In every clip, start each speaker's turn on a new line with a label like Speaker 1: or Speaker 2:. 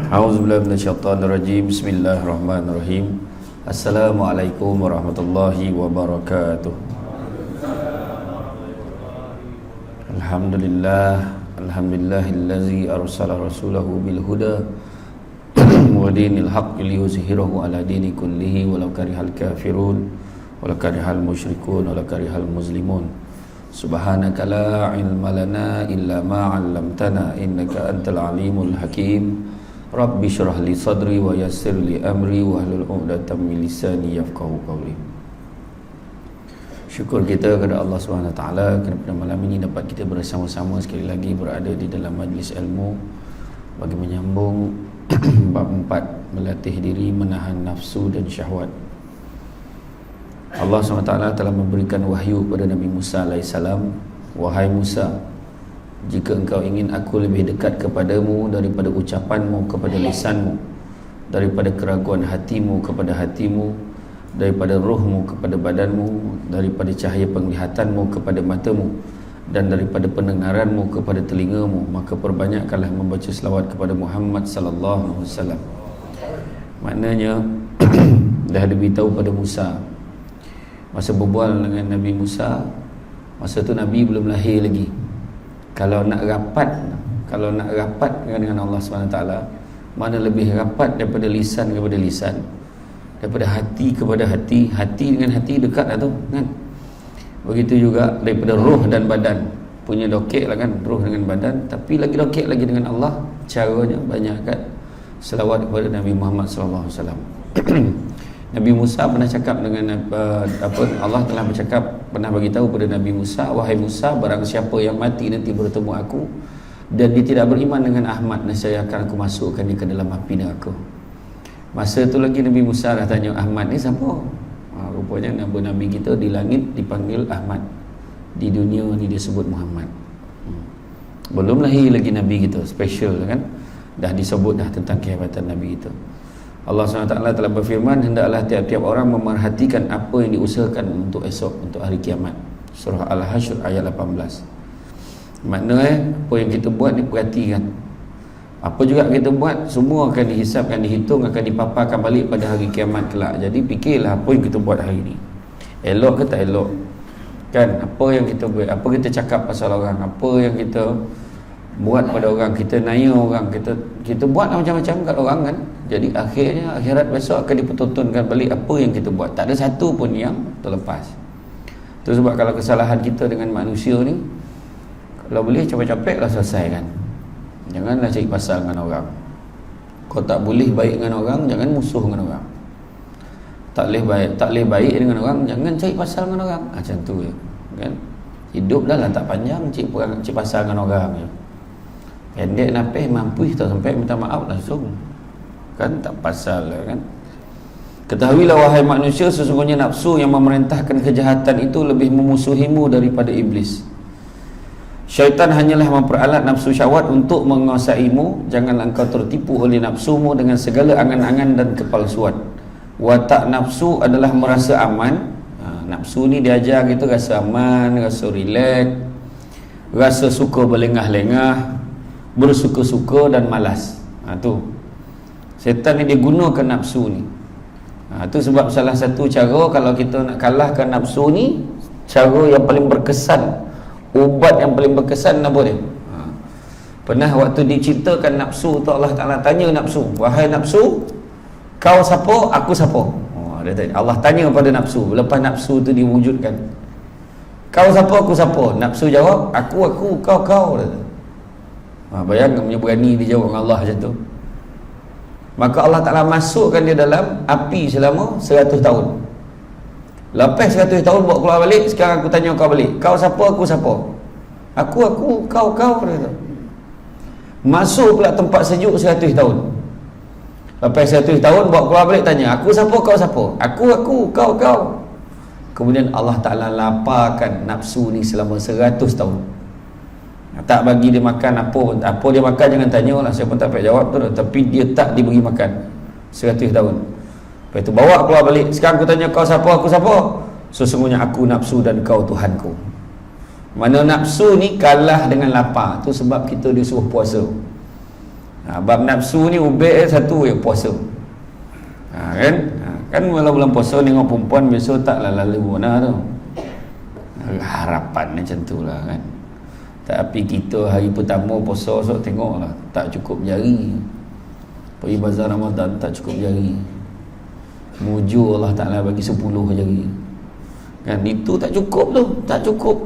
Speaker 1: A'udzubillahi minasyaitonirrajim. Bismillahirrahmanirrahim. Assalamualaikum warahmatullahi wabarakatuh. Alhamdulillahillazi arsala rasulahu bil huda wa dinil haqqi liyuzhirahu ala dini kullihi walau karihal kafirun walau karihal musyrikun walau karihal muslimun. Subhanaka la ilma lana illa ma 'allamtana innaka antal alimul hakim. Rabbi syrah li sadri wa yassir li amri wa hlul 'uqdatam min lisani yafqahu qawli. Syukur kita kepada Allah SWT kerana pada malam ini dapat kita bersama-sama sekali lagi berada di dalam majlis ilmu bagi menyambung bab 4, melatih diri menahan nafsu dan syahwat. Allah SWT telah memberikan wahyu kepada Nabi Musa AS. Wahai Musa, jika engkau ingin aku lebih dekat kepadamu daripada ucapanmu kepada lisanmu, daripada keraguan hatimu kepada hatimu, daripada rohmu kepada badanmu, daripada cahaya penglihatanmu kepada matamu, dan daripada pendengaranmu kepada telingamu, maka perbanyakkanlah membaca selawat kepada Muhammad sallallahu alaihi wasallam. Maknanya dah diberitahu pada Musa masa berbual dengan Nabi Musa, masa tu Nabi belum lahir lagi. Kalau nak rapat dengan Allah SWT, mana lebih rapat daripada lisan kepada lisan, daripada hati kepada hati, hati dengan hati dekat lah tu kan. Begitu juga daripada roh dan badan, punya dokek lah kan, roh dengan badan, tapi lagi dokek lagi dengan Allah. Caranya banyakkan selawat kepada Nabi Muhammad SAW. Nabi Musa pernah cakap dengan Allah telah bercakap, pernah bagi tahu pada Nabi Musa, wahai Musa, barang siapa yang mati nanti bertemu aku dan dia tidak beriman dengan Ahmad, nescaya akan aku masukkan dia ke dalam api neraka. Masa tu lagi Nabi Musa dah tanya, Ahmad ni siapa? Rupanya nama Nabi kita di langit dipanggil Ahmad, di dunia ni dia sebut Muhammad. Belum lahir lagi Nabi kita, special kan, dah disebut dah tentang kehebatan Nabi kita. Allah SWT telah berfirman, hendaklah tiap-tiap orang memerhatikan apa yang diusahakan untuk esok, untuk hari kiamat. Surah Al-Hashr ayat 18. Maknanya apa yang kita buat ni perhatikan. Apa juga kita buat, semua akan dihisapkan, dihitung, akan dipaparkan balik pada hari kiamat kelak. Jadi fikirlah apa yang kita buat hari ni, elok ke tak elok kan. Apa yang kita buat, apa kita cakap pasal orang, apa yang kita buat pada orang, kita naya orang, kita buat macam-macam kat orang kan. Jadi akhirnya akhirat besok akan dipertontonkan balik apa yang kita buat. Tak ada satu pun yang terlepas. Itu sebab kalau kesalahan kita dengan manusia ni, kalau boleh capek-capek lah selesaikan. Janganlah cari pasal dengan orang. Kau tak boleh baik dengan orang, jangan musuh dengan orang. Tak boleh baik dengan orang, jangan cari pasal dengan orang. Macam tu je kan. Hidup dah lah tak panjang cari pasal dengan orang je. Pendek napih mampu tak sampai minta maaf langsung kan, tak pasal lah kan. Ketahuilah wahai manusia, sesungguhnya nafsu yang memerintahkan kejahatan itu lebih memusuhimu daripada iblis. Syaitan hanyalah memperalat nafsu syahwat untuk menguasaimu. Janganlah engkau tertipu oleh nafsumu dengan segala angan-angan dan kepalsuan. Watak nafsu adalah merasa aman. Nafsu ni diajar kita rasa aman, rasa relax, rasa suka berlengah-lengah, bersuka-suka dan malas. Tu setan ni dia gunakan nafsu ni. Tu sebab salah satu cara kalau kita nak kalahkan nafsu ni, cara yang paling berkesan, ubat yang paling berkesan apa dia? Pernah waktu diciptakan nafsu tu, Allah Ta'ala tanya nafsu, wahai nafsu, kau siapa, aku siapa? Allah tanya pada nafsu, lepas nafsu tu diwujudkan, kau siapa, aku siapa? Nafsu jawab, aku, kau. Bayangkan punya berani dia jawab dengan Allah macam tu. Maka Allah Ta'ala masukkan dia dalam api selama 100 tahun. Lepas 100 tahun bawa keluar balik, sekarang aku tanya kau balik, kau siapa, aku siapa? Aku, kau dia. Masuk pula tempat sejuk 100 tahun. Lepas 100 tahun bawa keluar balik, tanya, aku siapa, kau siapa? Aku, kau. Kemudian Allah Ta'ala laparkan nafsu ni selama 100 tahun. Tak bagi dia makan apa dia makan jangan tanyalah, saya pun tak payah jawab tu, tapi dia tak diberi makan 100 tahun. Lepas tu bawa keluar balik, sekarang aku tanya kau siapa, aku siapa? Sesungguhnya aku nafsu dan kau Tuhanku. Mana nafsu ni kalah dengan lapar. Tu sebab kita disuruh puasa. Bab nafsu ni ubek satu ya puasa. Kan? Kan kalau bulan puasa tengok perempuan biasa taklah lalu mana tu. Harapan macam tu lah kan. Tapi kita hari pertama puasa sok tengoklah tak cukup jari. Pergi bazar Ramadan tak cukup jari. Mujur Allah Ta'ala bagi 10 jari. Kan itu tak cukup tu, tak cukup.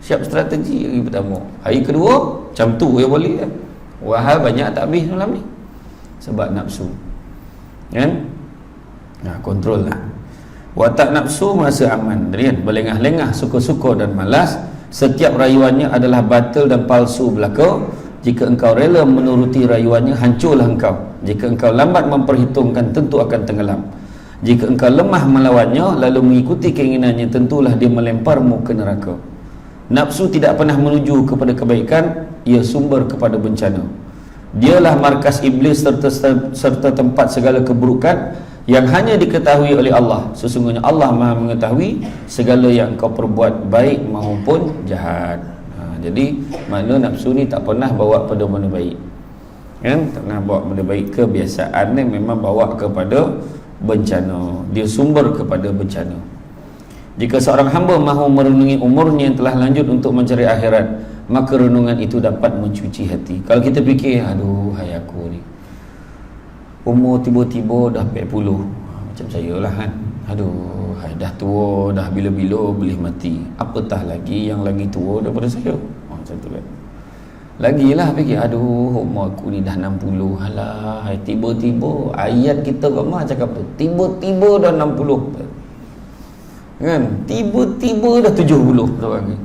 Speaker 1: Siap strategi hari pertama. Hari kedua macam tu ya boleh kan. Wahal banyak tak habis malam ni. Sebab nafsu. Kan? Kontrol lah. Watak nafsu merasa aman, kan? Berlengah-lengah, suka-suka dan malas. Setiap rayuannya adalah batil dan palsu belaka. Jika engkau rela menuruti rayuannya, hancurlah engkau. Jika engkau lambat memperhitungkan, tentu akan tenggelam. Jika engkau lemah melawannya lalu mengikuti keinginannya, tentulah dia melemparmu ke neraka. Nafsu tidak pernah menuju kepada kebaikan, ia sumber kepada bencana. Dialah markas iblis serta tempat segala keburukan yang hanya diketahui oleh Allah. Sesungguhnya Allah Maha mengetahui segala yang kau perbuat, baik maupun jahat. Jadi makna nafsu ni tak pernah bawa pada benda baik, kan? Tak pernah bawa benda baik. Kebiasaan ni memang bawa kepada bencana. Dia sumber kepada bencana. Jika seorang hamba mahu merenungi umurnya yang telah lanjut untuk mencari akhirat, maka renungan itu dapat mencuci hati. Kalau kita fikir, aduh hai aku ni umur tiba-tiba dah 40, macam saya lah kan, aduh hai dah tua, dah bila-bila boleh mati, apatah lagi yang lagi tua daripada saya. Macam tu kan. Lagilah fikir, aduh umur aku ni dah 60, alah hai tiba-tiba ayat kita ramah cakap tu, tiba-tiba dah 60 kan, tiba-tiba dah 70 seorang ni.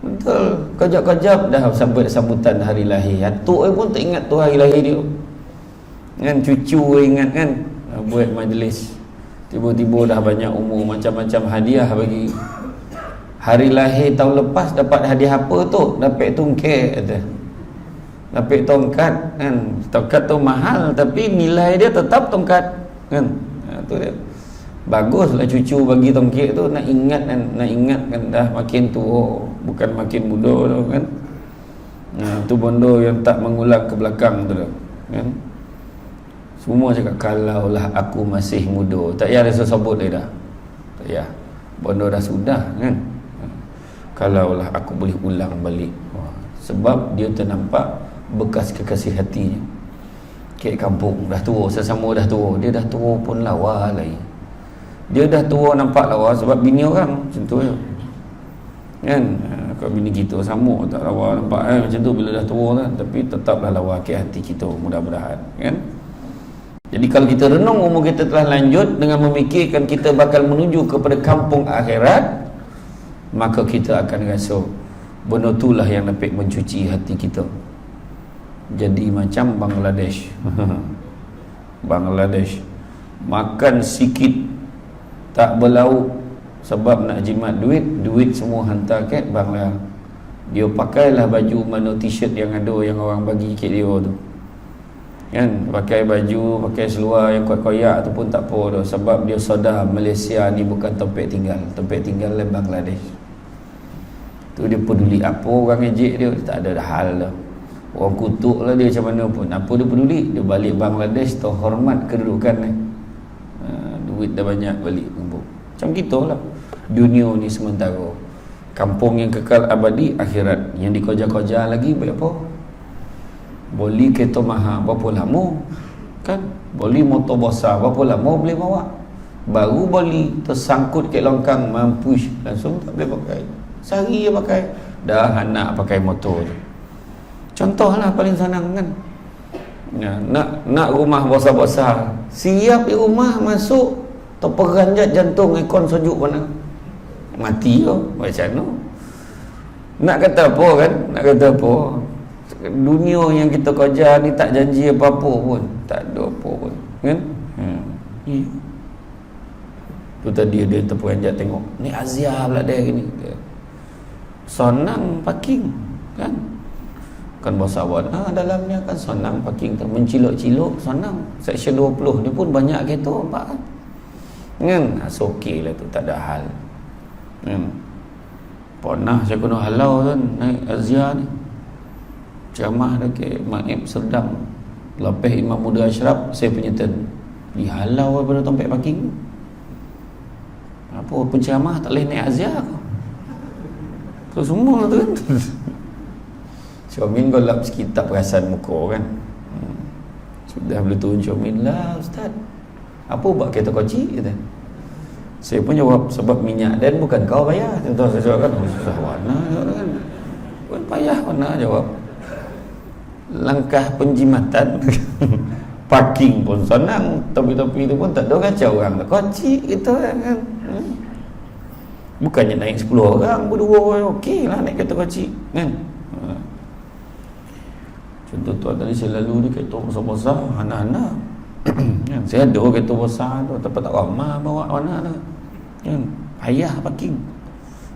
Speaker 1: Betul, kejap-kejap dah sambutan hari lahir. Atuk pun tak ingat tu hari lahir dia kan, cucu ingat kan, buat majlis, tiba-tiba dah banyak umur, macam-macam hadiah bagi. Hari lahir tahun lepas dapat hadiah apa tu? Dapat tongkat kata. Dapat tongkat kan. Tongkat tu mahal tapi nilai dia tetap tongkat kan. Tu dia. Baguslah cucu bagi tongkat tu, nak ingat kan dah makin tua, bukan makin muda tu kan. Tu benda yang tak mengulang ke belakang tu kan. Semua cakap kalaulah aku masih muda, tak payah rasa sebut dia dah. Tak payah. Benda dah sudah kan. Kalaulah aku boleh ulang balik. Sebab dia ternampak bekas kekasih hatinya. Kek kampung dah tua, sesama dah tua, dia dah tua pun lawa lagi. Dia dah tua nampak lawa sebab bini orang macam tu kan. Kalau bini kita sama tak lawa nampak macam tu bila dah tua kan. Tapi tetaplah lawa ke hati kita, mudah-mudahan kan. Jadi kalau kita renung umur kita telah lanjut dengan memikirkan kita bakal menuju kepada kampung akhirat, maka kita akan rasa benda itulah yang dapat mencuci hati kita. Jadi macam Bangladesh. Bangladesh makan sikit tak berlauk sebab nak jimat duit semua hantar kat Bangla. Dia pakailah baju mana t-shirt yang ada yang orang bagi kat dia tu kan, pakai baju, pakai seluar yang koyak-koyak tu pun tak apa dah, sebab dia sedar Malaysia ni bukan tempat tinggal lah Bangladesh. Tu dia peduli apa orang ejek dia, tak ada dah hal dah. Orang kutuk lah dia macam mana pun, apa dia peduli. Dia balik Bangladesh terhormat kedudukan ni. Duit dah banyak balik kumpul. Macam kita lah. Dunia ni sementara, kampung yang kekal abadi akhirat. Yang dikoja-koja lagi berapa? Beli kereta mahal berapa lama kan, beli motor besar berapa lama boleh bawa, baru beli tersangkut ke longkang mampus langsung tak boleh pakai, sehari je pakai dah anak pakai motor tu. Contohlah paling senang kan ya, nak rumah besar-besar, siap di rumah masuk terperanjat jantung, aircon sejuk mana mati je macam mana. Nak kata apa kan, nak kata apa, dunia yang kita kerja ni tak janji apa-apa pun, tak ada apa pun kan. Tu tadi dia terperanjat tengok ni Azia pula dia gini, senang parking kan besar warna dalamnya kan, senang parking tu, mencilok-cilok senang. Section 20 dia pun banyak kereta nampak kan, so okey lah tu, tak ada hal kan. Pernah saya kena halau kan naik Azia ni, ceramah dekat Maib Serdang Lepas Imam Muda Ashraf, saya punya turn. Dihalau daripada tempat parking. Apa penceramah tak boleh naik aziar. Tu semua tu kan. Syaumin kau lap sikit tak perasan muka kan. Sudah boleh turun Syaumin lah ustaz. Apa buat kereta kocik kata. Saya pun jawab sebab minyak dan bukan kau bayar. Contoh saya jawab kan susah warna kan. Bukan payah warna jawab. Langkah penjimatan parking pun senang, topi-topi itu pun tak ada kacau orang. Kocik gitu kan. Bukannya naik 10 orang berdua okey lah naik kereta kocik kan. Contoh tu tadi saya lalu di kereta besar-besar anak-anak kan, saya ada kereta besar tu tapi tak ramah bawa anak tu kan, payah parking.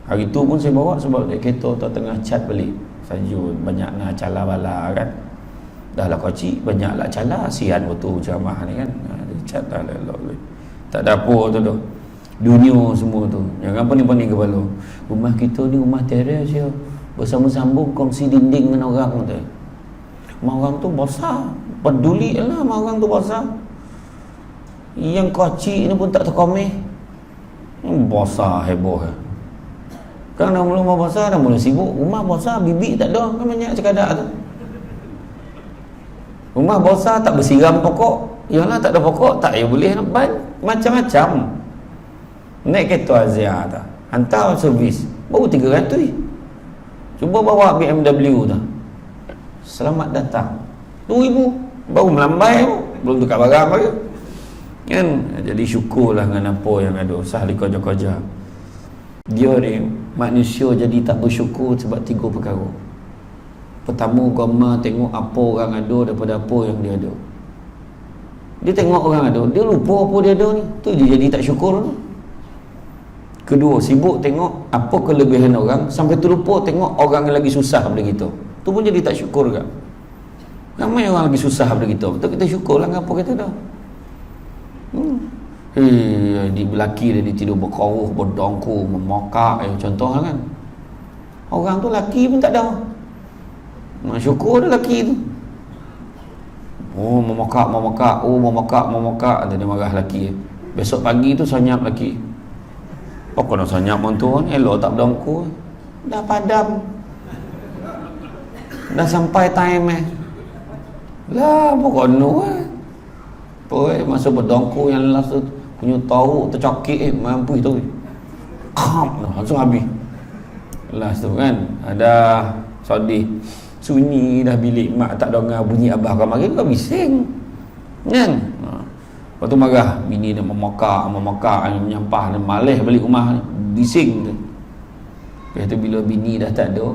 Speaker 1: Hari tu pun saya bawa sebab kereta tu tengah cat balik Sajun, banyak nak cala bala kan. Dah lah kocik, banyak lah cala, sian betul ceramah ni kan. Cat dah lah. Tak ada apa tu tu. Dunia semua tu. Jangan pening-pening kepala. Rumah kita ni rumah teres ya. Bersama-sambung kongsi dinding dengan orang tu. Mak orang tu besar. Peduli lah mak orang tu besar. Yang kocik ni pun tak terkomeh. Besar heboh. Kan dah mula rumah besar, dah mula sibuk. Rumah besar, bibi tak ada. Kan banyak cekadak tu. Rumah besar tak bersiram pokok. Yalah tak ada pokok, tak ya boleh nak ban. Macam-macam. Naik kereta Azia tu. Hantar servis. Baru 300. Cuba bawa BMW tu. Selamat datang. 2,000. Baru melambai tu. Belum tukar barang lagi. Kan? Jadi syukurlah dengan apa yang ada. Sahli koja-koja. Dia ni manusia jadi tak bersyukur sebab 3 perkara. Pertama, agama tengok apa orang ada daripada apa yang dia ada. Dia tengok orang ada, dia lupa apa dia ada ni. Tu dia jadi tak syukur tu. Kedua, sibuk tengok apa kelebihan orang sampai terlupa tengok orang yang lagi susah daripada kita. Tu pun jadi tak syukur juga. Ramai orang lagi susah daripada kita. Betul kita syukurlah dengan apa kita dah. Di belaki dia tidur berkoruh, berdongku, memokak contoh kan. Orang tu laki pun tak ada. Nak syukur dia laki tu. Oh memokak. Ada dia marah laki. Besok pagi tu senyap laki. Apa nak senyap mantu kan? Elok tak berdongku. Dah padam. Dah sampai time lah pokoknya masa berdongku yang last tu punya tahu tercokik mampu itu langsung habis last tu kan. Ada sedih sunyi dah bilik mak tak dengar bunyi abah kau mari kau bising kan. Lepas tu marah bini dia memokak menyampah dan malih balik rumah bising tu. Lepas tu bila bini dah tak ada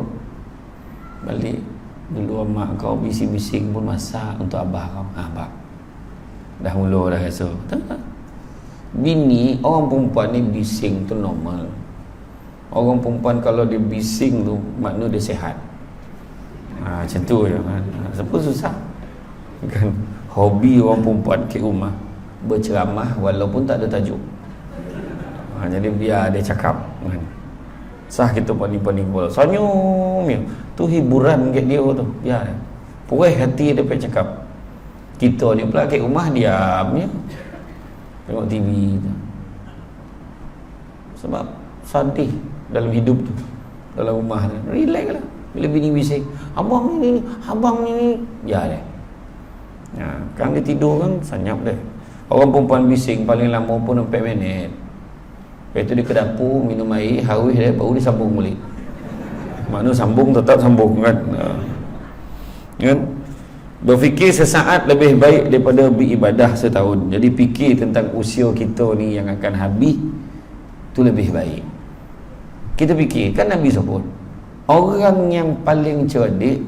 Speaker 1: balik dulu mak kau bising-bising pun masak untuk abah kau. Abah dah mula dah rasa tak? Bini orang perempuan ni bising tu normal. Orang perempuan kalau dia bising tu makna dia sihat. Macam tu je kan. Siapa susah kan. Hobi orang perempuan ke rumah berceramah walaupun tak ada tajuk. Jadi biar dia cakap kan. Sah kita paning-paning kepala senyum je. Tu hiburan kat dia tu. Biar dia puas hati dia pergi cakap. Kita ni pula kat rumah diam je tengok TV tu. Sebab sedih dalam hidup tu, dalam rumah tu. Relax lah. Bila bini bising, abang ni ya deh. Kan dia tidur kan senyap deh. Orang perempuan bising paling lama pun 4 minit. Lepas tu dia ke dapur minum air, haus dia baru dia sambung balik. Maknanya sambung tetap sambung kan. Kan? Berfikir sesaat lebih baik daripada beribadah setahun. Jadi fikir tentang usia kita ni yang akan habis tu lebih baik. Kita fikir kan Nabi sebut orang yang paling cerdik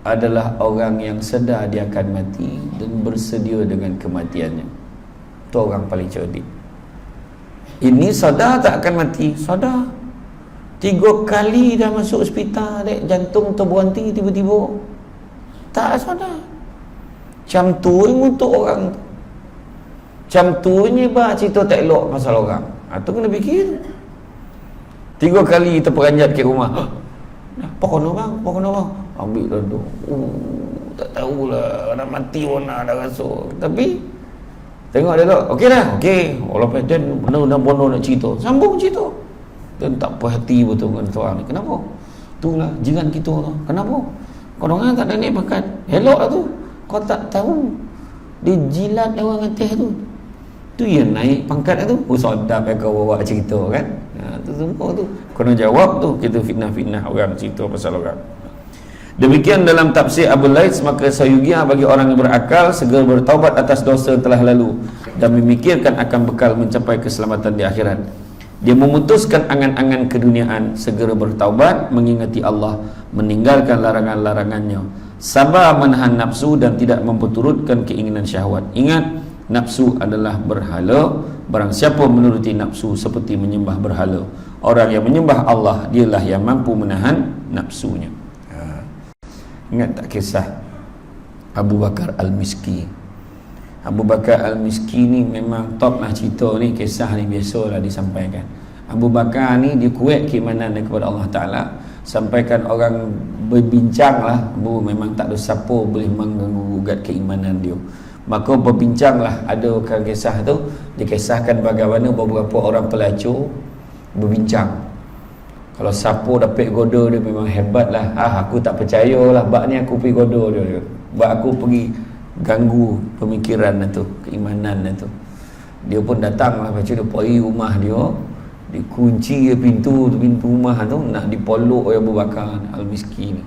Speaker 1: adalah orang yang sedar dia akan mati dan bersedia dengan kematiannya. Tu orang paling cerdik. Ini sadar tak akan mati? Sadar. 3 kali dah masuk hospital, dek, jantung terberhenti tiba-tiba. Tak sadar. Macam tu untuk orang tu. Macam tu ni bah cerita tak elok pasal orang. Tu kena fikir. 3 kali terperanjat ke rumah. Apa kena bang? Ambil duduk. tak tahulah, nak mati pun nak dah rasa. Tapi tengok dia tu, okey dah, okey. Allah Peden benar-benar bono nak cerita. Sambung cerita. Dan tak puas hati betul dengan tuan ni. Kenapa? Itulah jiran kita tu. Kenapa? Kau orang tak ada naik pangkat. Elok lah tu. Kau tak tahu. Dia jilat orang atas tu. Tu yang naik pangkat tu. Oh, sedap kau bawa cerita kan. Tu semua tu. Kau nak jawab tu. Kita fitnah-fitnah orang cerita pasal orang. Demikian dalam tafsir Abu Laits, maka sayugia bagi orang yang berakal segera bertaubat atas dosa yang telah lalu dan memikirkan akan bekal mencapai keselamatan di akhirat. Dia memutuskan angan-angan keduniaan, segera bertaubat, mengingati Allah, meninggalkan larangan-larangannya, sabar menahan nafsu dan tidak memperturutkan keinginan syahwat. Ingat, nafsu adalah berhala. Barang siapa menuruti nafsu seperti menyembah berhala. Orang yang menyembah Allah, dialah yang mampu menahan nafsunya. Ingat tak kisah Abu Bakar Al-Miski? Abu Bakar Al-Miski ni memang top lah cerita ni. Kisah ni biasalah disampaikan. Abu Bakar ni dia kuat keimanan kepada Allah Ta'ala. Sampaikan orang berbincang lah, memang tak ada siapa boleh mengganggu gugat keimanan dia. Maka berbincang lah, ada kisah tu dikisahkan bagaimana beberapa orang pelacur berbincang. Kalau siapa dapat goda dia memang hebat lah. Aku tak percaya lah bak ni aku pergi goda dia. Bak aku pergi ganggu pemikiran tu, keimanan tu. Dia pun datang lah, macam dia pergi rumah dia, dikunci pintu rumah tu, nak dipolok oleh Abu Bakar Al-Miski ni.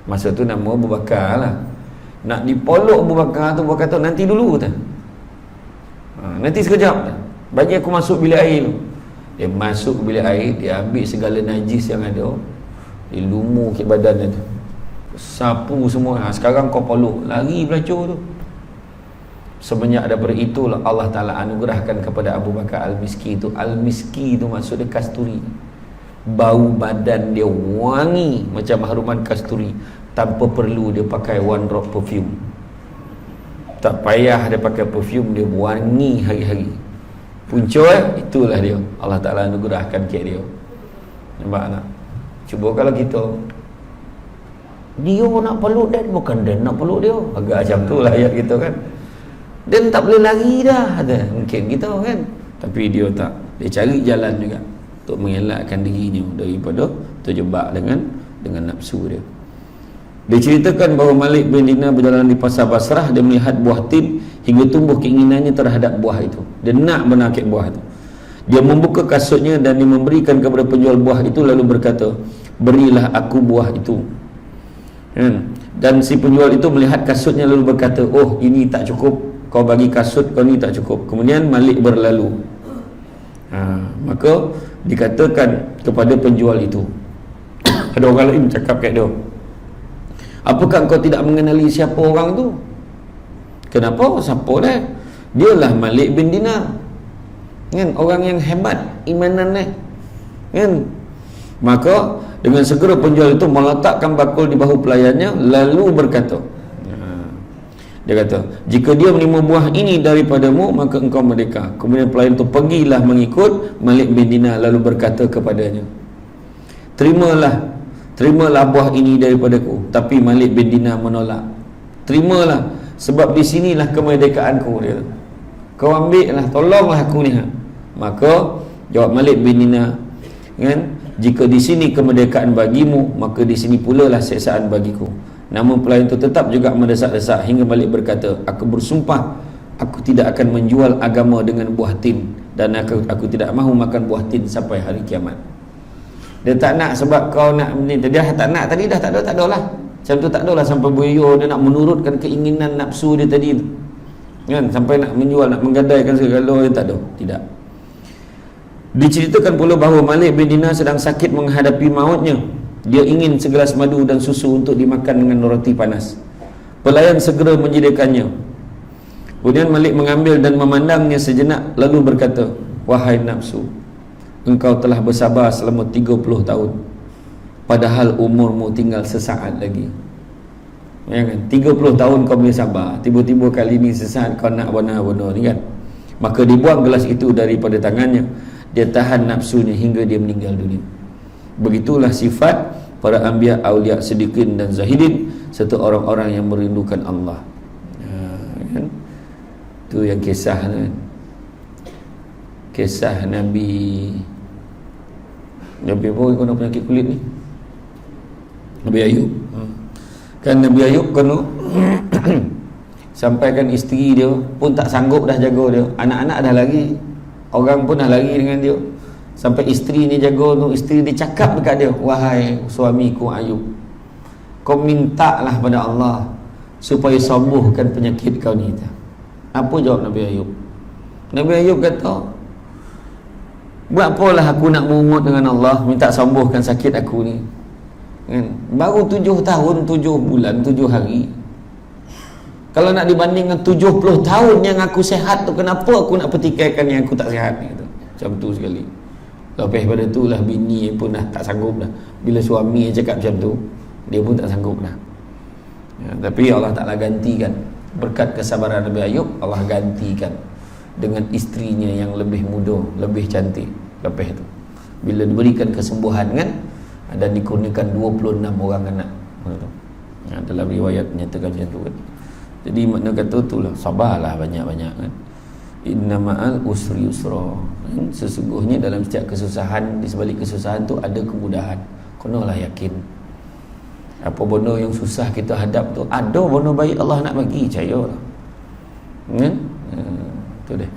Speaker 1: Masa tu nama Abu Bakar lah. Nak dipolok Abu Bakar tu, berkata nanti dulu tu. Nanti sekejap. Bagi aku masuk bilik air tu. Dia masuk bilik air, dia ambil segala najis yang ada, dia lumur ke badan dia tu, sapu semua. Sekarang kau polok, lari pelacur tu. Semenjak daripada itulah Allah Ta'ala anugerahkan kepada Abu Bakar Al-Miski tu. Al-Miski tu maksud dia kasturi. Bau badan dia wangi macam haruman kasturi, tanpa perlu dia pakai one drop perfume. Tak payah dia pakai perfume, dia wangi hari-hari. Punca itulah dia. Allah Ta'ala anugerahkan ke dia. Nampak tak? Cuba kalau kita, dia nak peluk dan bukan dia nak peluk dia. Agak macam tu lah ayat kita kan. Dan tak boleh lari dah. Mungkin kita kan. Tapi dia tak. Dia cari jalan juga untuk mengelakkan dirinya daripada terjebak dengan nafsu dia. Diceritakan bahawa Malik bin Dinar berjalan di pasar Basrah. Dia melihat buah tin hingga tumbuh keinginannya terhadap buah itu. Dia nak menakik buah itu. Dia membuka kasutnya dan dia memberikan kepada penjual buah itu, lalu berkata, berilah aku buah itu. Dan si penjual itu melihat kasutnya lalu berkata, oh ini tak cukup, kau bagi kasut kau ni tak cukup. Kemudian Malik berlalu. Maka dikatakan kepada penjual itu, ada orang lain cakap kat dia, apakah kau tidak mengenali siapa orang tu? Kenapa? Siapa dia? Dialah Malik bin Dinar. Kan? Orang yang hebat imanan ni. Kan? Maka dengan segera penjual itu meletakkan bakul di bahu pelayannya, lalu berkata, dia kata, jika dia menerima buah ini daripadamu, maka engkau merdeka. Kemudian pelayan itu pergilah mengikut Malik bin Dinar, lalu berkata kepadanya, terimalah buah ini daripadaku. Tapi Malik bin Dinar menolak. Terimalah, sebab di sinilah kemerdekaanku, dia. Kau ambil lah, tolonglah aku ni. Maka jawab Malik bin Dinar, kan, jika di sini kemerdekaan bagimu, maka di sini pula lah siksaan bagiku. Namun pelayan itu tetap juga mendesak-desak hingga Malik berkata, aku bersumpah aku tidak akan menjual agama dengan buah tin, dan aku tidak mahu makan buah tin sampai hari kiamat. Dia tak nak sebab kau nak ni, dia tak nak tadi dah tak ada lah. Macam tu tak ada lah sampai buyur dia nak menurutkan keinginan nafsu dia tadi tu. Kan, sampai nak menjual, nak menggadaikan segala, dia tak ada. Tidak. Diceritakan pula bahawa Malik bin Dinar sedang sakit menghadapi mautnya. Dia ingin segelas madu dan susu untuk dimakan dengan roti panas. Pelayan segera menyediakannya. Kemudian Malik mengambil dan memandangnya sejenak, lalu berkata, wahai nafsu, engkau telah bersabar selama 30 tahun, padahal umurmu tinggal sesaat lagi. Ya kan? 30 tahun kau boleh sabar, tiba-tiba kali ni sesaat kau nak benar-benar ni kan. Maka dibuang gelas itu daripada tangannya. Dia tahan nafsunya hingga dia meninggal dunia. Begitulah sifat para anbiya, aulia, siddiqin dan zahidin. serta orang-orang yang merindukan Allah. Kan? Tu yang kisah tu kan. Kisah Nabi apa kena penyakit kulit ni? Nabi Ayub. Kan Nabi Ayub kena sampaikan isteri dia pun tak sanggup dah jaga dia. Anak-anak dah lari, orang pun dah lari dengan dia. Sampai isteri ni jaga tu, isteri dia cakap dekat dia, wahai suamiku Ayub, kau mintalah pada Allah supaya sembuhkan penyakit kau ni. Apa jawab Nabi Ayub? Nabi Ayub kata, buat apalah aku nak mengut dengan Allah minta sembuhkan sakit aku ni kan? Baru 7 tahun 7 bulan 7 hari. Kalau nak dibandingkan 70 tahun yang aku sihat tu, kenapa aku nak pertikaikan yang aku tak sihat ni? Macam tu sekali. Lepas pada tu lah bini pun dah tak sanggup dah. Bila suami cakap macam tu, dia pun tak sanggup dah. Tapi Allah Ta'ala gantikan. Berkat kesabaran Nabi Ayub, Allah gantikan dengan isterinya yang lebih muda, lebih cantik. Lepas tu bila diberikan kesembuhan kan, dan dikurniakan 26 orang anak. Dalam riwayat menyatakan macam tu kan. Jadi makna kata itulah, sabarlah banyak-banyak kan. Inna ma'al usri yusra. Sesungguhnya dalam setiap kesusahan, di sebalik kesusahan tu ada kemudahan. Kenalah yakin, apa benda yang susah kita hadap tu, ada benda baik Allah nak bagi, percayalah kan. Tu dia.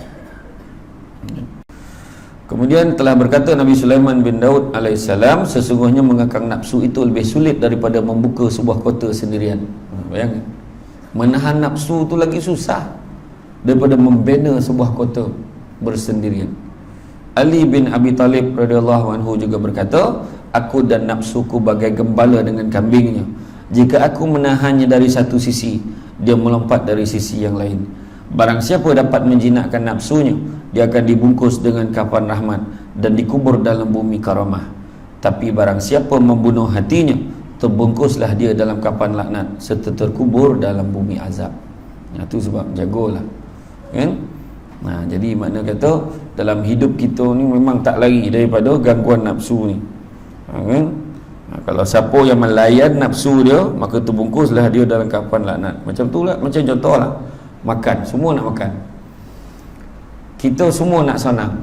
Speaker 1: Kemudian telah berkata Nabi Sulaiman bin Daud alaihissalam, sesungguhnya mengekang nafsu itu lebih sulit daripada membuka sebuah kota sendirian. Bayangkan, menahan nafsu tu lagi susah daripada membina sebuah kota bersendirian. Ali bin Abi Talib radhiyallahu anhu juga berkata, aku dan nafsuku bagai gembala dengan kambingnya. Jika aku menahannya dari satu sisi, dia melompat dari sisi yang lain. Barang siapa dapat menjinakkan nafsunya, dia akan dibungkus dengan kafan rahmat dan dikubur dalam bumi karamah. Tapi barang siapa membunuh hatinya, terbungkuslah dia dalam kafan laknat serta terkubur dalam bumi azab. Itu sebab jagalah kan. Jadi makna kata dalam hidup kita ni memang tak lari daripada gangguan nafsu ni kan. Kalau siapa yang melayan nafsu dia, maka terbungkuslah dia dalam kafan laknat. Macam tu lah, macam contohlah makan, semua nak makan, kita semua nak senang.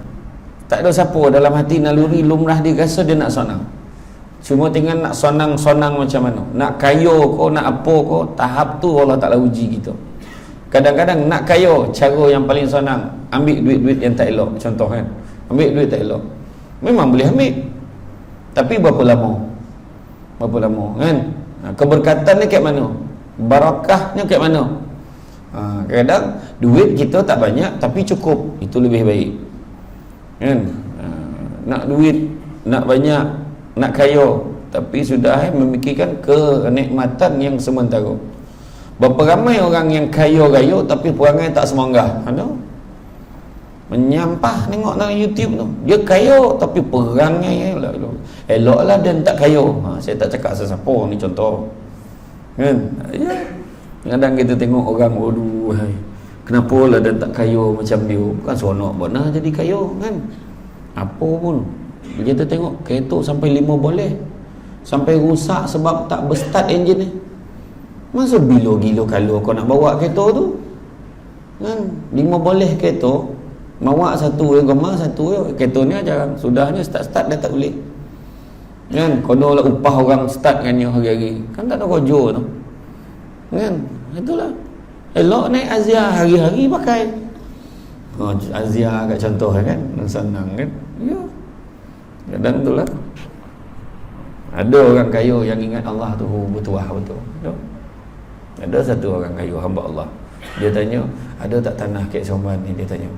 Speaker 1: Tak ada siapa dalam hati naluri lumrah dia rasa dia nak senang. Cuma tinggal nak senang-senang macam mana, nak kaya kau, nak apa kau, tahap tu Allah Ta'ala uji kita. Kadang-kadang nak kaya, cara yang paling senang, ambil duit-duit yang tak elok. Contoh kan, ambil duit tak elok, memang boleh ambil, tapi berapa lama kan. Keberkatan ni kat mana, barakahnya kat mana. Kadang duit kita tak banyak tapi cukup, itu lebih baik kan. Nak duit, nak banyak, nak kaya, tapi sudah memikirkan kenikmatan yang sementara. Berapa ramai orang yang kaya-kaya tapi perangai tak semanggah. Ada menyampah, tengok dalam YouTube tu, dia kaya tapi perangai eloklah dan tak kaya. Saya tak cakap sesiapa ni, contoh kan. Kadang kita tengok orang, waduh, kenapa lah dan tak kaya macam dia. Bukan seronok benar jadi kaya kan. Apa pun kita tengok kereta sampai 5 boleh, sampai rusak sebab tak berstart enjin ni. Masa bila-gila kalau kau nak bawa kereta tu kan, 5 boleh kereta, bawa satu goma satu kereta ni aja, sudahnya start dah tak boleh kan. Kono lah upah orang start kan hari-hari, kan tak ada kerja tu kan. Itulah elok naik Azia hari-hari pakai. Azia kat contoh kan, senang kan. Ya, kadang itulah ada orang kaya yang ingat Allah tu bertuah betul. Ada satu orang kaya, hamba Allah, dia tanya, ada tak tanah Kek Soman ni, dia tanya.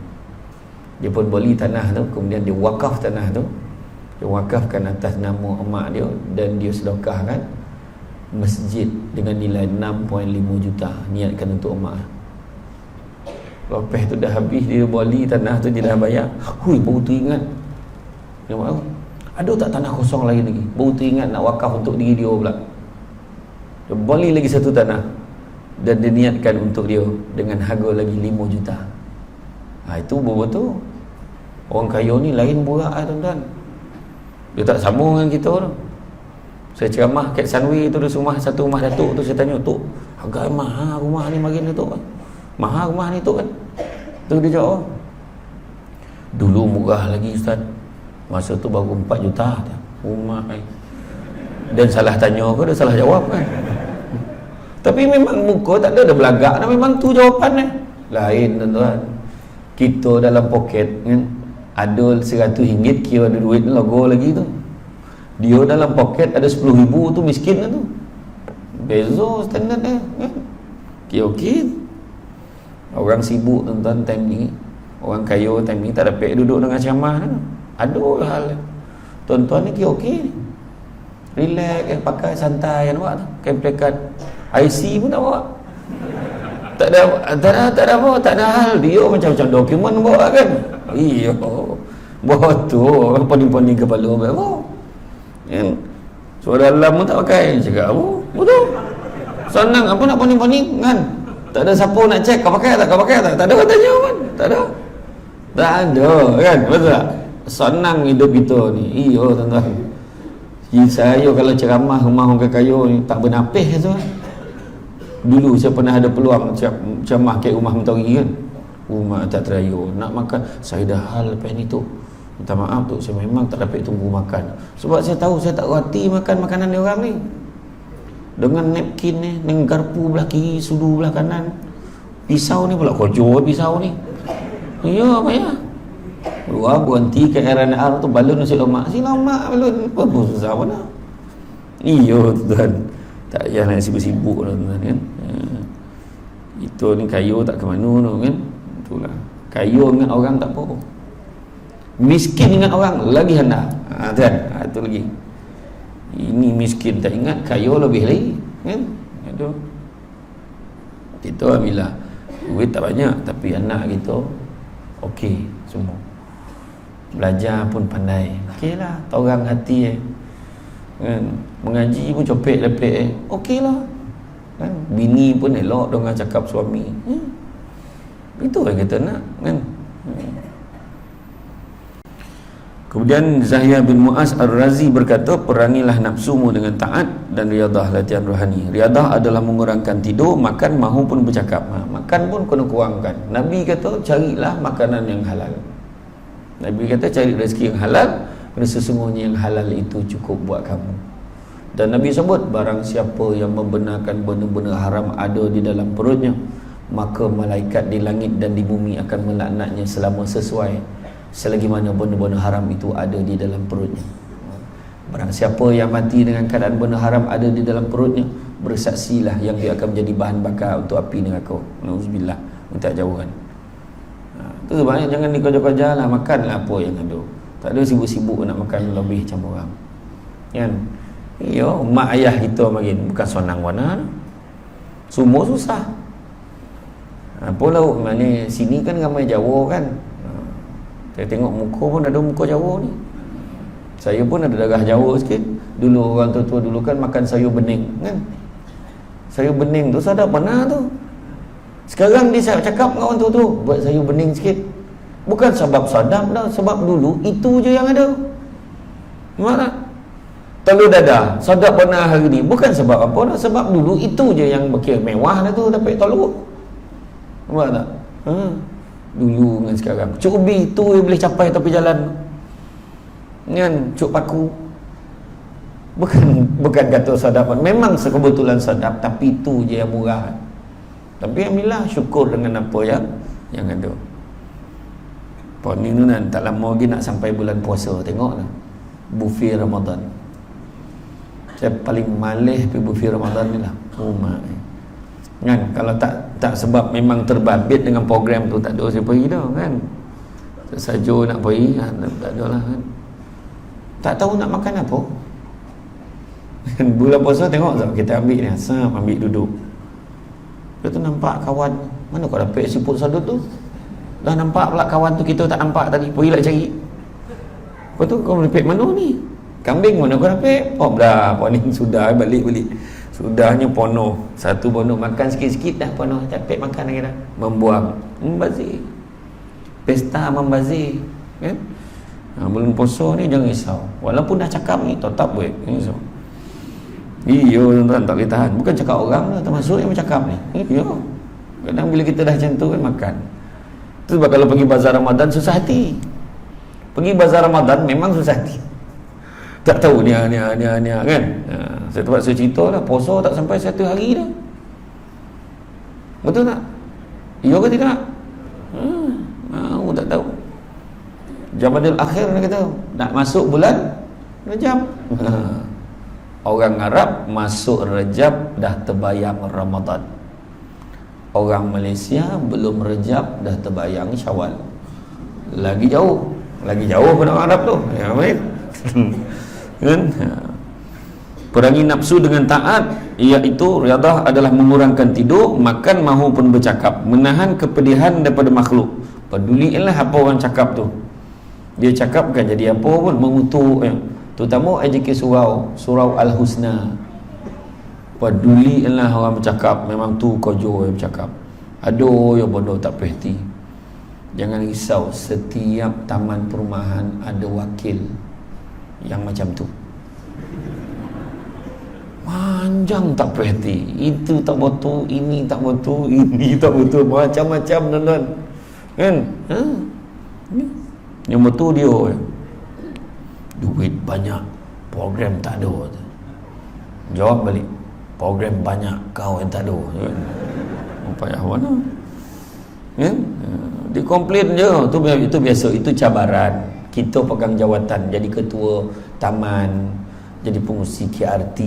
Speaker 1: Dia pun beli tanah tu, kemudian dia wakaf tanah tu, dia wakafkan atas nama emak dia, dan dia sedekahkan masjid dengan nilai 6.5 juta, niatkan untuk emak. Lepas tu dah habis dia beli tanah tu, dia dah bayar. Hui, baru teringat, dia mahu, ada tak tanah kosong lain lagi, baru teringat nak wakaf untuk diri dia pula. Dia beli lagi satu tanah dan dia niatkan untuk dia dengan harga lagi 5 juta. Itu betul. Orang kaya ni lain burak tuan-tuan. Dia tak sama dengan kita tu. Saya ceramah kat Sunway tu, satu rumah datuk tu, saya tanya, "Tok, harga mahal rumah ni bagi ni Tok kan? Mahal rumah ni Tok kan?" Tu dia jawab, "Dulu murah lagi Ustaz. Masa tu baru 4 juta rumah ni." Dan salah tanya ke, dia salah jawab kan? Tapi memang muka tak ada belagak dah, memang tu jawapan lain tuan-tuan. Kita dalam poket kan, ada RM100, kira ada duit logo lagi tu. Dia dalam poket ada RM10,000 tu, miskin lah tu. Bezo standard kan? Okey. Orang sibuk tuan-tuan time ni, orang kaya time ni tak dapat duduk dengan ceramah kan? Ada hal tuan-tuan ni okey. Relax, pakai santai kan, buat tu. Kain plekat IC pun tak bawa. Tak ada apa, tak ada hal. Dia macam dokumen bawa kan. Iya. Bawa tu orang poning-poning kepala bawa. Kan? Suara alam pun tak pakai. Cakap apa? Betul. Senang apa nak poning-poning kan? Tak ada siapa nak check kau pakai tak? Tak ada katanya kan? Tak ada. Tak ada kan? Betul tak? Senang hidup kita ni. Iya tuan-tuan. Saya kalau ceramah rumah orang kaya ni tak bernapis tu. Dulu saya pernah ada peluang ceramah kat rumah Mentari kan, rumah tak terayu nak makan, saya dah hal lepas ni tu, minta maaf tu, saya memang tak dapat tunggu makan sebab saya tahu saya tak reti makan makanan dia orang ni, dengan napkin ni, dengan garpu belah kiri, sudu belah kanan, pisau ni pula kojot pisau ni. Ya payah luar berhenti ke RNR tu, balun nasi lemak balun apa susah mana. Iya tuan, tak payah nak sibuk-sibuk tuan kan. Itu ni kayu tak ke mana tu kan. Itulah kayu dengan orang tak apa, miskin dengan orang lagi hendak kan. Itu lagi, ini miskin tak ingat, kayu lebih lagi kan. Itu kita bila duit tak banyak tapi anak kita okey semua, belajar pun pandai, okey lah, orang hati kan, mengaji pun copek lepek okey lah kan, bini pun elok dengan cakap suami itu yang kita nak kan. Kemudian Zahya bin Mu'az Ar-Razi berkata, perangilah nafsumu dengan taat dan riadah, latihan rohani. Riadah adalah mengurangkan tidur, makan mahupun bercakap. Makan pun kena kurangkan. Nabi kata carilah makanan yang halal. Nabi kata cari rezeki yang halal, kerana sesungguhnya yang halal itu cukup buat kamu. Dan Nabi sebut, barang siapa yang membenarkan benda-benda haram ada di dalam perutnya, maka malaikat di langit dan di bumi akan melaknatnya selama sesuai selagi mana benda-benda haram itu ada di dalam perutnya. Barang siapa yang mati dengan keadaan benda haram ada di dalam perutnya, bersaksilah yang dia akan menjadi bahan bakar untuk api neraka. Nauzubillah, minta jauhan. Itu sebenarnya jangan dikejar-kejar lah, makanlah apa yang ada. Tak ada sibuk-sibuk nak makan lebih macam orang kan. Ya, mak ayah kita makin bukan sonang warna, semua susah. Apa lauk mana sini kan ramai Jawa kan. Saya tengok muka pun ada muka Jawa ni. Saya pun ada darah Jawa sikit. Dulu orang tua-tua dulu kan makan sayur bening kan. Sayur bening tu sadap mana tu. Sekarang dia cakap dengan orang tua-tua, buat sayur bening sikit. Bukan sebab sadap dah, sebab dulu itu je yang ada. Mana? Telur dadah, sadap benar hari ni. Bukan sebab apa dah, sebab dulu itu je yang berkira mewah dah tu, dapat telur. Nampak tak? Dulu dengan sekarang. Cuk ubi tu yang boleh capai tepi jalan kan, cuk paku. Bukan kata sadap, memang sekebetulan sadap, tapi itu je yang murah. Tapi alhamdulillah, syukur dengan apa yang ada. Puan ni nan tak lama lagi nak sampai bulan puasa, tengoklah buffet Ramadan. Saya paling malih pergi buffet Ramadan ni lah. Oh mak kan, kalau tak sebab memang terbabit dengan program tu, tak ada saya pergi dah kan. Saja nak pergi tak ada lah kan. Tak tahu nak makan apa. Bulan puasa tengok tak, kita ambil ni asap, ambil duduk. Lepas tu nampak kawan, mana kau dapat siput sadut tu? Dah nampak pula kawan tu, kita tak nampak tadi, pergilah cari. Lepas tu kau dapat mana ni? Kambing mana kau dapat? Oh dah, poning sudah balik. Sudahnya pono. Satu pono makan sikit-sikit dah pono, capek makan lagi dah. Membuang, membazir. Pesta membazir kan? Bulan puasa ni jangan risau. Walaupun dah cakap ni tetap buat risau. Iya tuan-tuan, tak boleh tahan. Bukan cakap orang lah, termasuk yang bercakap ni. Iya. Kadang bila kita dah macam tu kan makan. Itu sebab kalau pergi bazar Ramadan susah hati. Pergi bazar Ramadan memang susah hati. Tak tahu ni kan. Saya tempat saya cerita lah, puasa tak sampai 1 hari dah. Betul tak? Ya ke tidak? Aku tak tahu. Jamadil akhir nak kata, nak masuk bulan Rejab. Orang Arab masuk Rejab dah terbayang Ramadan. Orang Malaysia belum Rejab dah terbayang Syawal. Lagi jauh pada orang Arab tu. Ya baik. Kan? Perangi nafsu dengan taat, iaitu riadah adalah mengurangkan tidur, makan mahupun bercakap, menahan kepedihan daripada makhluk. Pedulilah apa orang cakap tu. Dia cakap kan jadi apa pun mengutuk terutama AJK surau Al-Husna. Pedulilah orang bercakap, memang tu kojo yang bercakap. Aduh ya bodoh tak pehti. Jangan risau, setiap taman perumahan ada wakil yang macam tu. Panjang tak perhati, itu tak betul, ini tak betul, ini tak betul, macam-macam tuan-tuan kan. Yang betul dia duit banyak, program tak ada. Jawab balik, program banyak, kau yang tak ada kan? Payah mana kan? Dia komplain je, itu biasa, itu cabaran. Kita pegang jawatan, jadi ketua taman, jadi pengurusi KRT,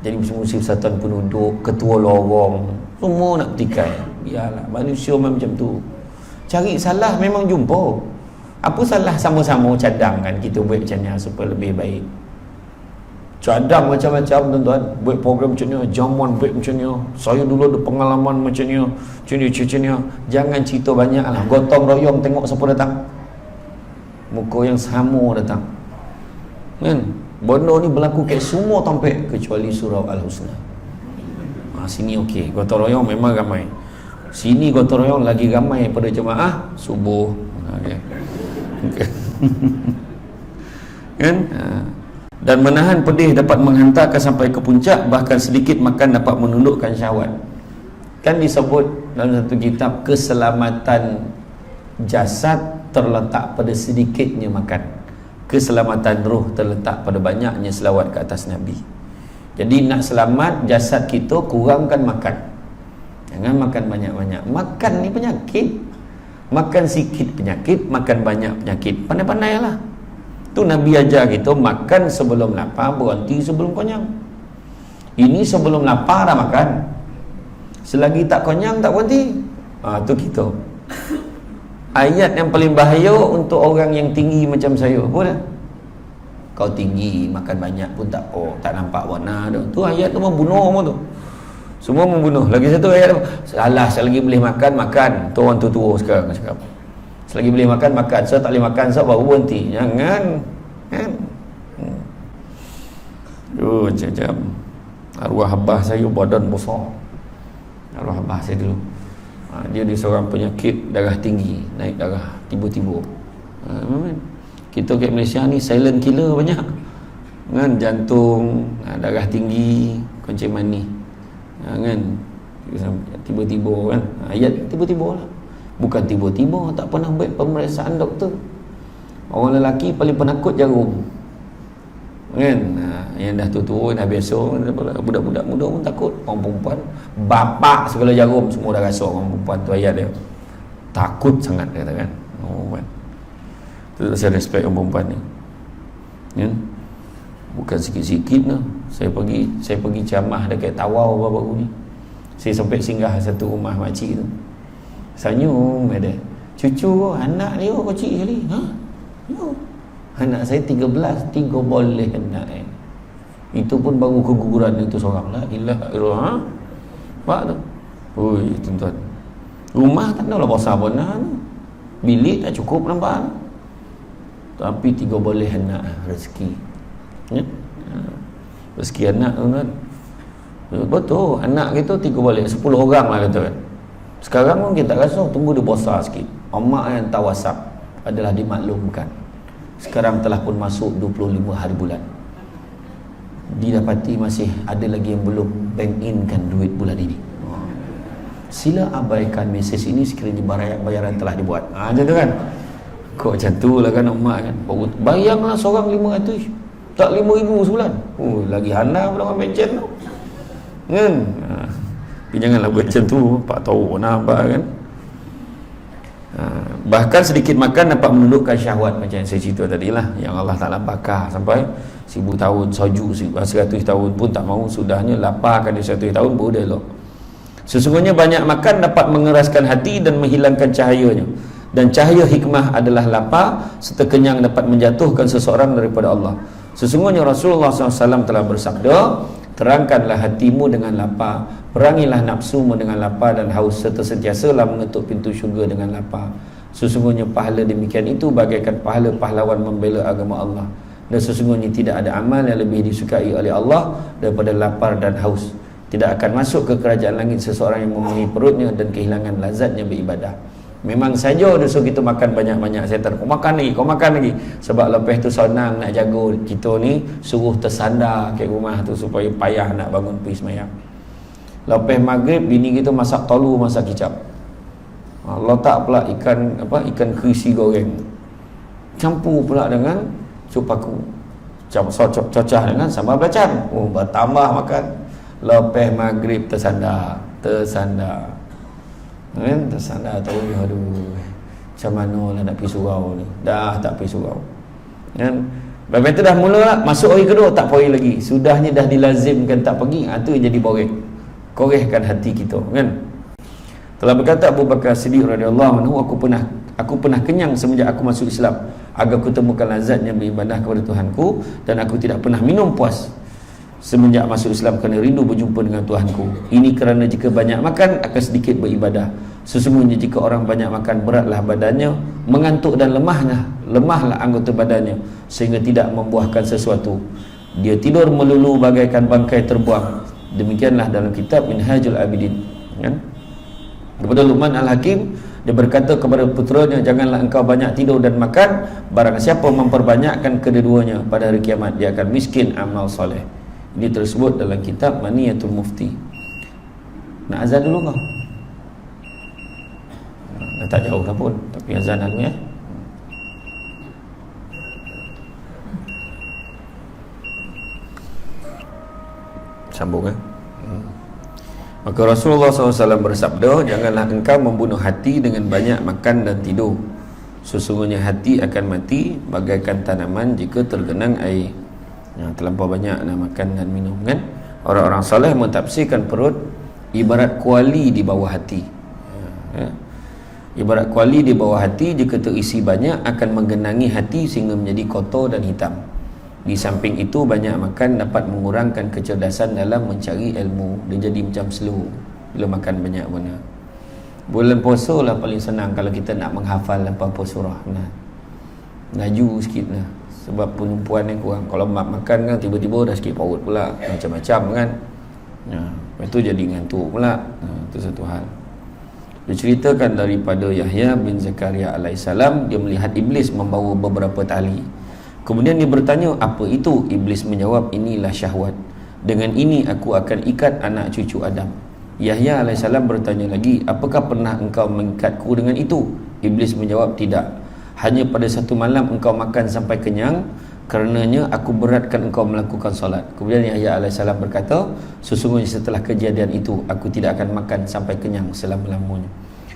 Speaker 1: jadi pengurusi persatuan penduduk, ketua lorong, semua nak petikai. Biarlah, manusia macam tu. Cari salah memang jumpa. Apa salah sama-sama cadang kan, kita buat macam ni supaya lebih baik. Cadang macam-macam tuan-tuan, buat program macam ni, jamuan buat macam ni, saya dulu ada pengalaman macam ni. Jangan cerita banyak lah, gotong royong tengok siapa datang, muka yang sama datang kan. Benda ni berlaku kat semua tampik kecuali surau Al-Husna. Sini okey, gotong royong memang ramai. Sini gotong royong lagi ramai pada jemaah subuh. Okey. Kan? Dan menahan pedih dapat menghantarkan sampai ke puncak, bahkan sedikit makan dapat menundukkan syahwat. Kan disebut dalam satu kitab, keselamatan jasad terletak pada sedikitnya makan, keselamatan roh terletak pada banyaknya selawat ke atas Nabi. Jadi nak selamat jasad kita, kurangkan makan. Jangan makan banyak-banyak. Makan ni penyakit. Makan sikit penyakit, makan banyak penyakit. Pandai-pandailah. Tu Nabi ajar kita, makan sebelum lapar, berhenti sebelum kenyang. Ini sebelum lapar dah makan, selagi tak kenyang tak berhenti. Tu kita. Ayat yang paling bahaya untuk orang yang tinggi macam saya. Apa dah? Kau tinggi, makan banyak pun tak apa, tak nampak warna dah. Tu ayat tu membunuh semua tu. Semua membunuh. Lagi satu ayat tu, salah, selagi boleh makan, makan. Tu orang tua-tua sekarang cakap, selagi boleh makan, makan. So tak boleh makan, so baru berhenti. Jangan kan? Macam arwah abah saya badan besar. Arwah abah saya dulu, dia seorang penyakit darah tinggi, naik darah tiba-tiba. Kita kat Malaysia ni silent killer banyak kan, jantung, darah tinggi, kencing manis kan, tiba-tiba kan. Ayat tiba-tiba lah, bukan tiba-tiba, tak pernah buat pemeriksaan doktor. Orang lelaki paling penakut jarum kan, yang dah tua-tua, dah biasa. Budak-budak muda pun takut. Orang perempuan, bapak segala jarum semua dah rasa. Orang perempuan tu ayat dia, takut sangat dia kata kan. Kan, tu saya respect orang perempuan ni kan? Bukan sikit-sikit lah. Saya pergi ceramah dekat Tawau baru-baru ni. Saya sampai singgah satu rumah makcik tu, senyum ada cucu, anak dia kecil sekali. Anak saya 13 boleh anak itu pun baru keguguran itu seorang. La ilaha illallah. Pak tu, oi tuan-tuan, rumah tak ada lah besar benar, bilik tak cukup nampak, tapi 3 boleh anak rezeki ya? Rezeki anak tuan-tuan. Betul, anak kita 3 boleh, 10 orang lah kata kan. Sekarang pun kita tak rasa, tunggu dia besar sikit. Amak yang tawasap adalah dimaklumkan, sekarang telah pun masuk 25 hari bulan. didapati masih ada lagi yang belum bank in kan duit bulan ini, sila abaikan mesej ini sekiranya bayaran telah dibuat. Macam tu kan. Kok macam tu lah kan mak kan. Bayanglah seorang 500, tak 5,000 sebulan. Lagi hana pula orang pencen tu. Kan? Tapi janganlah buat macam tu. Pak tahu nampak kan. Bahkan sedikit makan dapat menundukkan syahwat, macam yang saya cerita tadi lah, yang Allah Ta'ala bakar sampai 1000 tahun soju, 100 tahun pun tak mau, sudahnya laparkan dia 100 tahun baru dia elok. Sesungguhnya banyak makan dapat mengeraskan hati dan menghilangkan cahayanya, dan cahaya hikmah adalah lapar serta kenyang dapat menjatuhkan seseorang daripada Allah. Sesungguhnya Rasulullah SAW telah bersabda, terangkanlah hatimu dengan lapar, perangilah nafsumu dengan lapar dan haus, serta sentiasalah mengetuk pintu syurga dengan lapar. Sesungguhnya pahala demikian itu bagaikan pahala pahlawan membela agama Allah, dan sesungguhnya tidak ada amal yang lebih disukai oleh Allah daripada lapar dan haus. Tidak akan masuk ke kerajaan langit seseorang yang memenuhi perutnya dan kehilangan lazatnya beribadah. Memang saja dia suruh kita makan banyak-banyak, setan kau makan lagi, sebab lepas tu senang nak jaga kita ni, suruh tersandar ke rumah tu supaya payah nak bangun pergi semayang. Lepas maghrib bini kita masak tolu, masak kicap, letak pula ikan kerisi goreng, campur pula dengan sup paku, cocah dengan sambal belacan. Bertambah makan. Lepas maghrib tersandar kan, tersandar tahu, aduh macam mana lah nak pergi surau ni, dah tak pergi surau kan. Lepas tu dah mula lah, masuk hari kedua tak pergi lagi, sudahnya dah dilazimkan tak pergi, tu yang jadi korehkan hati kita kan. Telah berkata Abu Bakar Siddiq radhiyallahu anhu, aku pernah kenyang semenjak aku masuk Islam, agar aku temukan lazatnya beribadah kepada Tuhanku, dan aku tidak pernah minum puas semenjak masuk Islam kerana rindu berjumpa dengan Tuhanku. Ini kerana jika banyak makan akan sedikit beribadah. Sesungguhnya jika orang banyak makan, beratlah badannya, mengantuk dan lemahlah anggota badannya, sehingga tidak membuahkan sesuatu. Dia tidur melulu bagaikan bangkai terbuang. Demikianlah dalam kitab Minhajul Abidin kan? Kepada Luqman Al-Hakim, dia berkata kepada puteranya, janganlah engkau banyak tidur dan makan, barang siapa memperbanyakkan kedua-duanya pada hari kiamat, dia akan miskin amal soleh. Ini tersebut dalam kitab Maniyatul Mufti. Nak azan dulu kau? Tak jauh dah pun, tapi azan dulu ya. Sambung ya. Maka Rasulullah SAW bersabda, janganlah engkau membunuh hati dengan banyak makan dan tidur. Sesungguhnya hati akan mati bagaikan tanaman jika tergenang air. Terlampau banyak nak makan dan minum kan. Orang-orang soleh mentafsirkan perut ibarat kuali di bawah hati. Ibarat kuali di bawah hati, jika terisi banyak akan menggenangi hati sehingga menjadi kotor dan hitam. Di samping itu, banyak makan dapat mengurangkan kecerdasan dalam mencari ilmu. Dia jadi macam slow bila makan banyak mana. Bulan puasa lah paling senang kalau kita nak menghafal 80 surah. Laju sikit lah, sebab penumpuan yang kurang. Kalau makan kan tiba-tiba dah sikit perut pula, macam-macam kan. Lepas tu jadi ngantuk pula. Itu satu hal. Diceritakan daripada Yahya bin Zakaria alaihissalam, dia melihat iblis membawa beberapa tali. Kemudian dia bertanya, apa itu? Iblis menjawab, inilah syahwat. Dengan ini aku akan ikat anak cucu Adam. Yahya alaihissalam bertanya lagi, apakah pernah engkau mengikatku dengan itu? Iblis menjawab, tidak. Hanya pada satu malam engkau makan sampai kenyang, karenanya aku beratkan engkau melakukan solat. Kemudian Yahya alaihissalam berkata, sesungguhnya setelah kejadian itu aku tidak akan makan sampai kenyang selama-lamanya.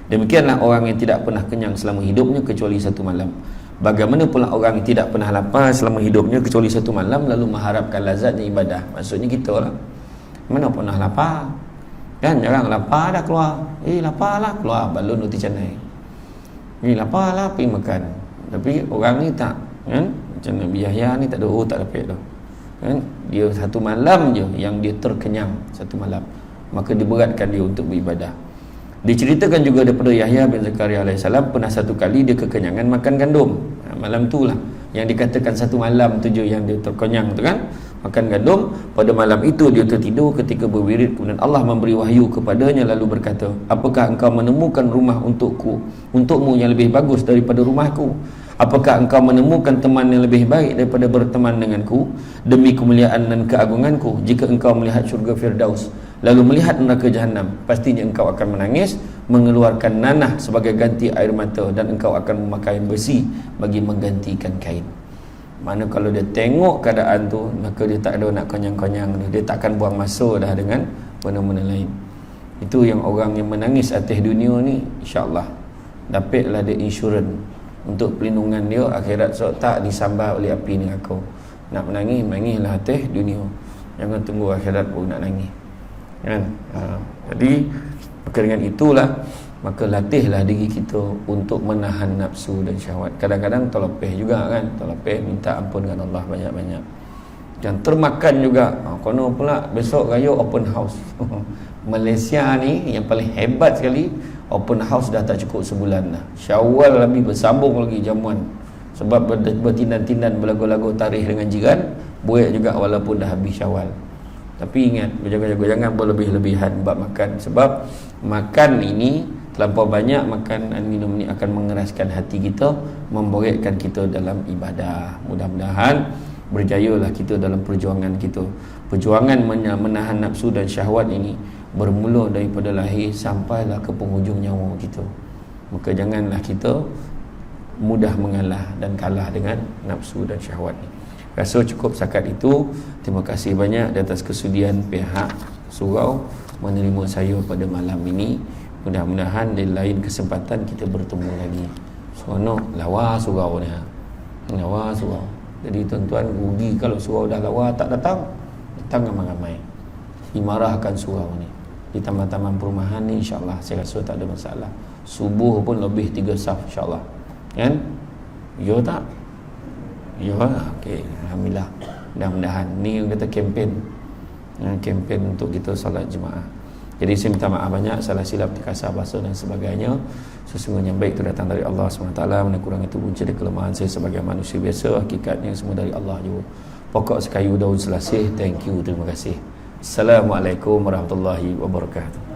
Speaker 1: Demikianlah orang yang tidak pernah kenyang selama hidupnya kecuali satu malam. Bagaimana pula orang yang tidak pernah lapar selama hidupnya kecuali satu malam, lalu mengharapkan lazatnya ibadah? Maksudnya kita lah, mana pernah lapar kan? Jarang lapar dah keluar, lapar lah keluar balon roti canai, lapar lah pergi makan. Tapi orang ni tak kan, macam Nabi Yahya ni tak ada, tak dapat dah kan? Dia satu malam je yang dia terkenyang, satu malam, maka diberatkan dia untuk beribadah. Diceritakan juga daripada Yahya bin Zakaria alaihissalam, pernah satu kali dia kekenyangan makan gandum. Malam tu lah yang dikatakan satu malam tu je yang dia terkenyang tu kan, makan gandum. Pada malam itu dia tertidur ketika berwirid, kemudian Allah memberi wahyu kepadanya lalu berkata, apakah engkau menemukan rumah untukmu yang lebih bagus daripada rumahku? Apakah engkau menemukan teman yang lebih baik daripada berteman denganku demi kemuliaan dan keagunganku? Jika engkau melihat syurga Firdaus lalu melihat neraka Jahannam, pastinya engkau akan menangis, mengeluarkan nanah sebagai ganti air mata, dan engkau akan memakai besi bagi menggantikan kain. Mana kalau dia tengok keadaan tu, maka dia tak ada nak konyang-konyang, dia takkan buang masa dah dengan benda-benda lain. Itu yang orang yang menangis atas dunia ni, insya-Allah dapatlah dia insurans untuk perlindungan dia akhirat, so tak disambar oleh api neraka. Nak menangis, menangislah atas dunia, jangan tunggu akhirat baru nak nangis, kan? Jadi maka dengan itulah, maka latihlah diri kita untuk menahan nafsu dan syahwat. Kadang-kadang terlepeh juga kan, terlepeh, minta ampun dengan Allah banyak-banyak. Dan termakan juga. Kono pula besok raya open house. Malaysia ni yang paling hebat sekali, open house dah tak cukup sebulan dah. Syawal lebih bersambung lagi jamuan. Sebab bertindan-tindan berlagu-lagu tarikh dengan jiran, buat juga walaupun dah habis Syawal. Tapi ingat, berjaga-jaga, jangan berlebih-lebihan bab makan. Sebab makan ini, terlampau banyak makan dan minum ni akan mengeraskan hati kita, memborekkan kita dalam ibadah. Mudah-mudahan berjayalah kita dalam perjuangan kita. Perjuangan menahan nafsu dan syahwat ini bermula daripada lahir sampailah ke penghujung nyawa kita. Maka janganlah kita mudah mengalah dan kalah dengan nafsu dan syahwat ni. Rasa cukup setakat itu. Terima kasih banyak di atas kesudian pihak surau menerima saya pada malam ini. Mudah-mudahan di lain kesempatan kita bertemu lagi. Seronok lawa surau ni. Lawa surau. Jadi tuan-tuan, rugi kalau surau dah lawa tak datang. Datang ramai-ramai. Imarahkan surau ni. Di taman-taman perumahan ni, insya-Allah saya rasa tak ada masalah. Subuh pun lebih 3 saf, insya-Allah. Kan? Ya tak? Ya, okey. Alhamdulillah. Mudah-mudahan ni yang kata kempen. Kempen untuk kita solat jemaah. Jadi saya minta maaf banyak salah silap, terkasar bahasa dan sebagainya. Sesungguhnya baik itu datang dari Allah SWT. Mana kurang itu punca dan kelemahan saya sebagai manusia biasa. Hakikatnya semua dari Allah juga. Pokok sekayu daun selasih. Thank you, terima kasih. Assalamualaikum warahmatullahi wabarakatuh.